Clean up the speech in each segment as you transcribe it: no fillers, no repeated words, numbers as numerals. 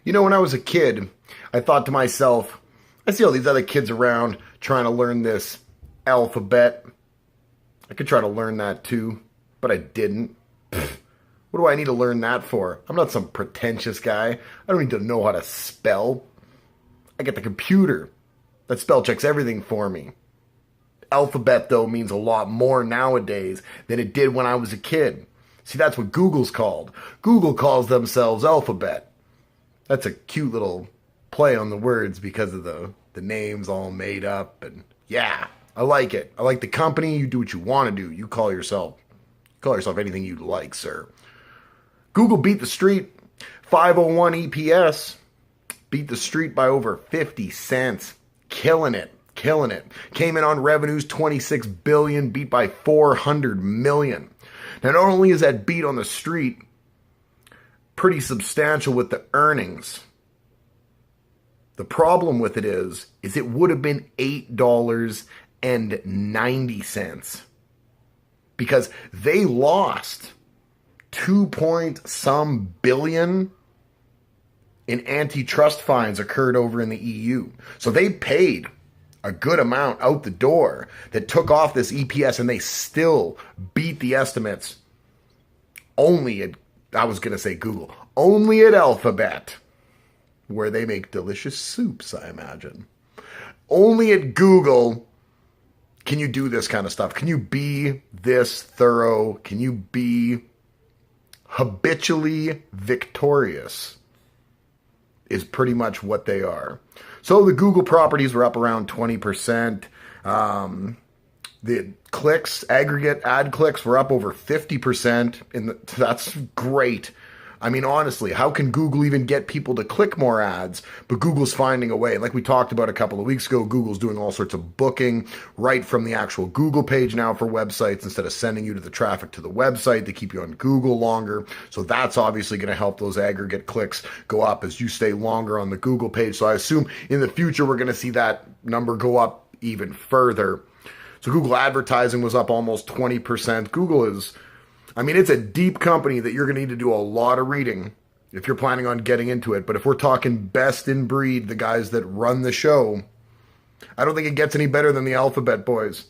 You know, when I was a kid, I thought to myself, I see all these other kids around trying to learn this alphabet. I could try to learn that too, but I didn't. What do I need to learn that for? I'm not some pretentious guy. I don't need to know how to spell. I get the computer that spell checks everything for me. Alphabet, though, means a lot more nowadays than it did when I was a kid. See, that's what Google's called. Google calls themselves Alphabet. That's a cute little play on the words because of the names all made up. And yeah, I like it. I like the company. You do what you want to do. You call yourself anything you like, sir. Google beat the street. 501 EPS. Beat the street by over 50 cents. Killing it. Killing it. Came in on revenues 26 billion, beat by 400 million. Now, not only is that beat on the street pretty substantial with the earnings, the problem with it is it would have been $8.90 because they lost 2 point some billion in antitrust fines occurred over in the EU. So they paid a good amount out the door that took off this EPS, and they still beat the estimates only at, I was going to say Google, only at Alphabet, where they make delicious soups, I imagine. Only at Google can you do this kind of stuff. Can you be this thorough? Can you be habitually victorious? Is pretty much what they are. So the Google properties were up around 20%. The clicks, aggregate ad clicks were up over 50%. That's great. I mean, honestly, how can Google even get people to click more ads? But Google's finding a way. Like we talked about a couple of weeks ago, Google's doing all sorts of booking right from the actual Google page now for websites instead of sending you to the traffic to the website. They keep you on Google longer. So that's obviously going to help those aggregate clicks go up as you stay longer on the Google page. So I assume in the future, we're going to see that number go up even further. So Google advertising was up almost 20%. Google is, I mean, it's a deep company that you're going to need to do a lot of reading if you're planning on getting into it. But if we're talking best in breed, the guys that run the show, I don't think it gets any better than the Alphabet boys.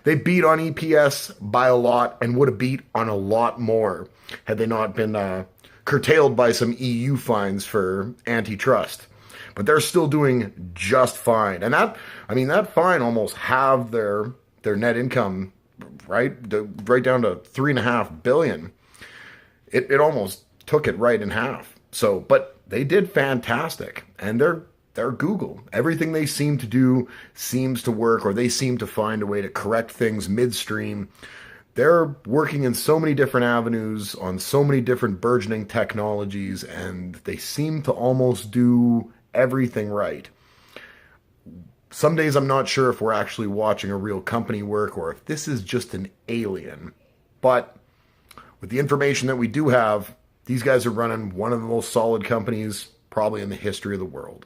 They beat on EPS by a lot and would have beat on a lot more had they not been curtailed by some EU fines for antitrust. But they're still doing just fine. And that fine almost halved their net income, right down to $3.5 billion. It almost took it right in half. So, but they did fantastic, and they're Google. Everything they seem to do seems to work, or they seem to find a way to correct things midstream. They're working in so many different avenues on so many different burgeoning technologies, and they seem to almost do everything right. Some days I'm not sure if we're actually watching a real company work or if this is just an alien. But with the information that we do have, these guys are running one of the most solid companies probably in the history of the world.